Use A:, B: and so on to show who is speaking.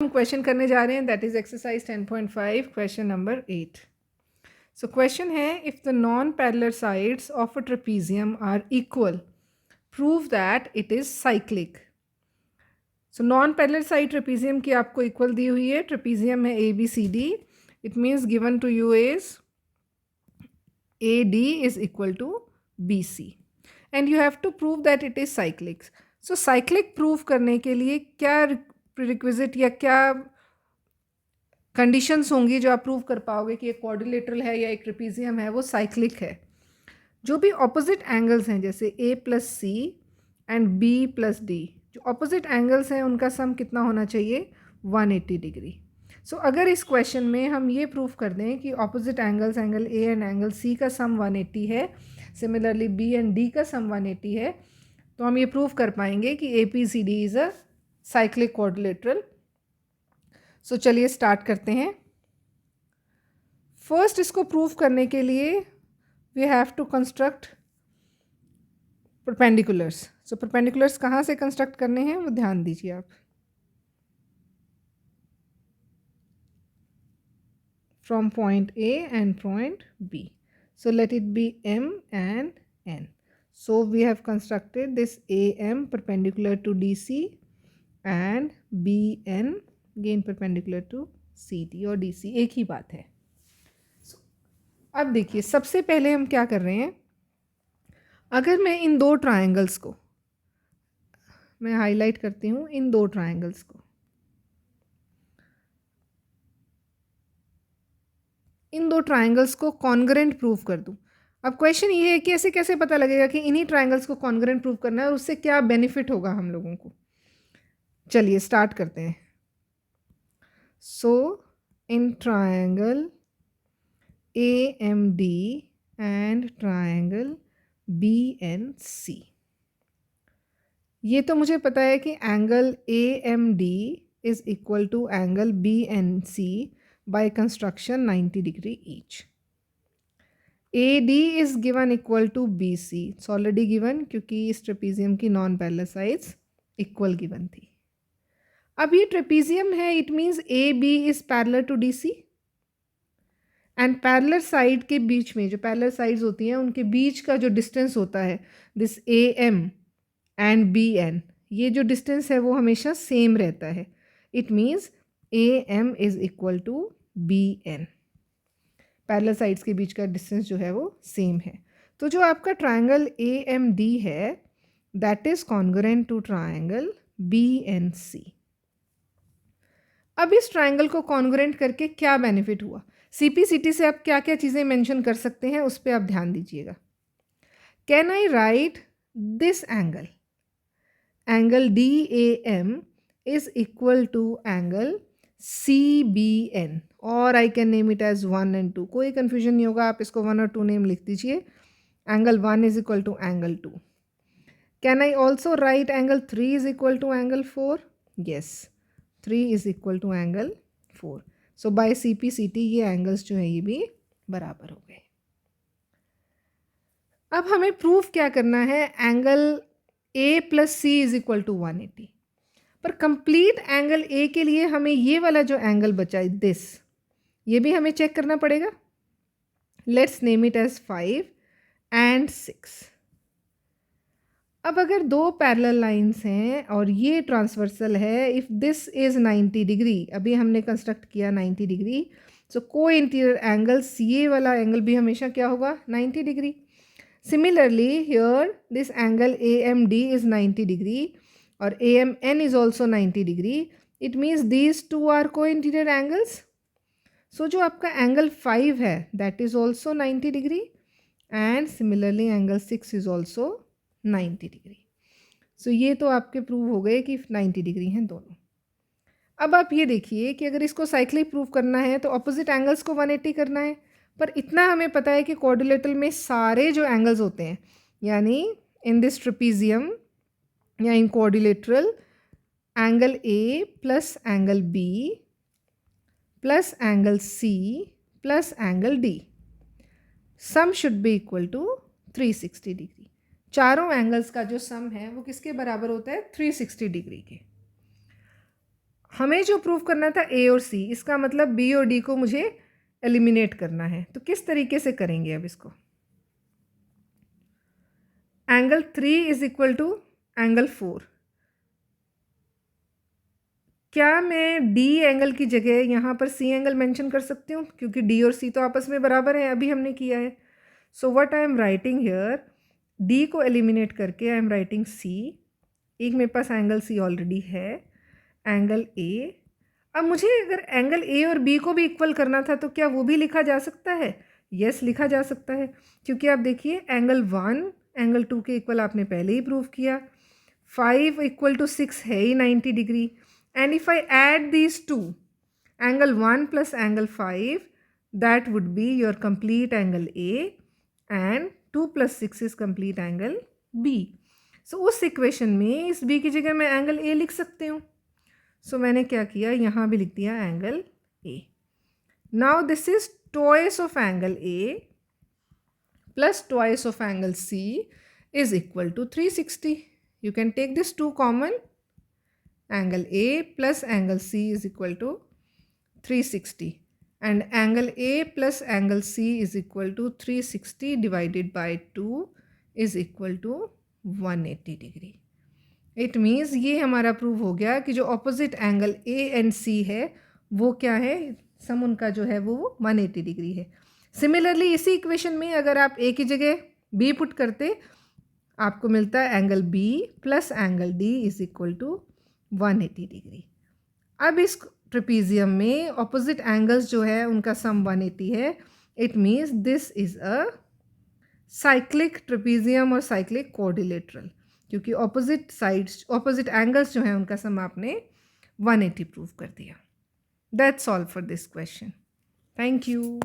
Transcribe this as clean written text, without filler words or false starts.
A: Question करने जा रहे हैं, that is exercise 10.5 question number 8. So question है, if the non parallel sides of a trapezium are equal prove that it is cyclic. So non parallel side trapezium की आपको equal दी हुई है. ट्रेपीजियम है A B C D. It means given to you is A D is equal to B C and you have to prove that it is cyclic. So cyclic prove करने के लिए क्या prerequisite या क्या conditions होंगी जो आप prove कर पाओगे कि एक क्वाड्रिलेटरल है या एक ट्रेपीजियम है वो साइक्लिक है. जो भी ऑपोजिट एंगल्स हैं जैसे A plus C and B plus D, जो ऑपोजिट एंगल्स हैं उनका सम कितना होना चाहिए? 180 डिग्री. सो अगर इस क्वेश्चन में हम ये प्रूव कर दें कि opposite angles angle A and angle C का सम 180 है, सिमिलरली बी एंड डी का सम 180 है, तो हम ये प्रूव कर पाएंगे कि A P C D is a cyclic quadrilateral. So चलिए स्टार्ट करते हैं. फर्स्ट इसको प्रूव करने के लिए we have to construct perpendiculars. So perpendiculars कहाँ से कंस्ट्रक्ट करने हैं वो ध्यान दीजिए आप. From point A and point B. So let it be M and N. So we have constructed this A M perpendicular to D C and B N again perpendicular to C D और D C, एक ही बात है. अब देखिए सबसे पहले हम क्या कर रहे हैं, अगर मैं इन दो ट्रायंगल्स को, मैं हाईलाइट करती हूँ इन दो ट्रायंगल्स को, इन दो ट्रायंगल्स को कॉन्ग्रेंट प्रूव कर दूँ. अब क्वेश्चन ये है कि ऐसे कैसे पता लगेगा कि इन्हीं ट्रायंगल्स को कॉन्ग्रेंट प्रूव करना है और उससे क्या बेनिफिट होगा हम लोगों को. चलिए स्टार्ट करते हैं. So in triangle AMD and triangle BNC, ये तो मुझे पता है कि angle AMD is equal to angle BNC by construction 90 degree each. AD is given equal to BC. It's already given क्योंकि इस ट्रेपीजियम की non parallel sides equal given थी. अब ये ट्रेपीजियम है, it means AB is parallel to DC and parallel side के बीच में, जो पैरेलल साइड्स होती हैं उनके बीच का जो डिस्टेंस होता है दिस AM एंड BN, ये जो डिस्टेंस है वो हमेशा सेम रहता है. It means AM is equal to BN. Parallel sides के बीच का डिस्टेंस जो है वो सेम है. तो जो आपका ट्रायंगल AMD है that is congruent to triangle BNC. अब इस ट्रायंगल को कॉन्ग्रुएंट करके क्या बेनिफिट हुआ? CPCT से आप क्या क्या चीज़ें मेंशन कर सकते हैं उस पर आप ध्यान दीजिएगा. Can I write this angle, angle DAM is equal to angle CBN और I can name it as 1 and 2. कोई कन्फ्यूजन नहीं होगा, आप इसको 1 और 2 नेम लिख दीजिए. Angle 1 is equal to angle 2. Can I also write angle 3 is equal to angle 4? Yes, 3 is equal to angle 4. So by CPCT ये एंगल्स जो है ये भी बराबर हो गए. अब हमें प्रूफ क्या करना है, angle A plus C is equal to 180. पर कंप्लीट एंगल A के लिए हमें ये वाला जो एंगल बचा है दिस, ये भी हमें चेक करना पड़ेगा. Let's name it as 5 and 6. अब अगर दो पैरेलल लाइंस हैं और ये ट्रांसवर्सल है, इफ़ दिस इज़ 90 डिग्री, अभी हमने कंस्ट्रक्ट किया 90 degree, so co-interior angle CA वाला एंगल भी हमेशा क्या होगा? 90 degree. Similarly here this angle AMD is 90 degree और AMN is also 90 degree. It means these two are co-interior angles. So जो आपका एंगल 5 है that is also 90 degree and similarly angle 6 is also 90 degree. So ये तो आपके prove हो गए कि 90 डिग्री हैं दोनों. अब आप ये देखिए कि अगर इसको साइक्लिक प्रूव करना है तो ऑपोजिट एंगल्स को 180 करना है. पर इतना हमें पता है कि क्वाड्रिलेटरल में सारे जो एंगल्स होते हैं, यानी इन दिस ट्रेपीजियम या in quadrilateral, angle A plus angle B plus angle C plus angle D, sum should be equal to 360 degree. चारों एंगल्स का जो सम है वो किसके बराबर होता है? 360 डिग्री के. हमें जो प्रूव करना था ए और सी, इसका मतलब बी और डी को मुझे एलिमिनेट करना है। तो किस तरीके से करेंगे अब इसको? Angle 3 is equal to angle 4। क्या मैं डी एंगल की जगह यहाँ पर सी एंगल मेंशन कर सकती हूँ? क्योंकि डी और सी तो आपस में बराबर है, अभी हमने किया है। So what I am writing here, D को एलिमिनेट करके आई एम राइटिंग सी। एक मेरे पास एंगल सी ऑलरेडी है, एंगल ए। अब मुझे अगर एंगल ए और बी को भी इक्वल करना था तो क्या वो भी लिखा जा सकता है? यस, लिखा जा सकता है, क्योंकि आप देखिए एंगल 1 एंगल 2 के इक्वल आपने पहले ही प्रूव किया। 5 इक्वल टू 6 है ही 90 degree. And if I add these two, angle 1 plus angle 5, that would be your complete angle A, and 2 plus 6 is complete angle B. So उस इक्वेशन में इस B की जगह मैं एंगल ए लिख सकती हूँ। सो मैंने क्या किया, यहाँ भी लिख दिया angle A. Now this is twice of angle A plus twice of angle C is equal to 360. You can take this 2 common. Angle A plus angle C is equal to 360, and angle A plus angle C is equal to 360 divided by 2 is equal to 180 degree. It means ये हमारा prove हो गया कि जो opposite angle A and C है वो क्या है, सम उनका जो है वो 180 डिग्री है। सिमिलरली इसी इक्वेशन में अगर आप A की जगह B पुट करते, आपको मिलता है angle B plus angle D is equal to 180 degree. अब इस ट्रेपीजियम में ऑपोजिट एंगल्स जो है उनका सम 180 है। It means this is a cyclic trapezium और साइक्लिक क्वाड्रिलेटरल, क्योंकि ऑपोजिट साइड्स ऑपोजिट एंगल्स जो हैं उनका सम आपने 180 प्रूव कर दिया। That's all for this question. Thank you.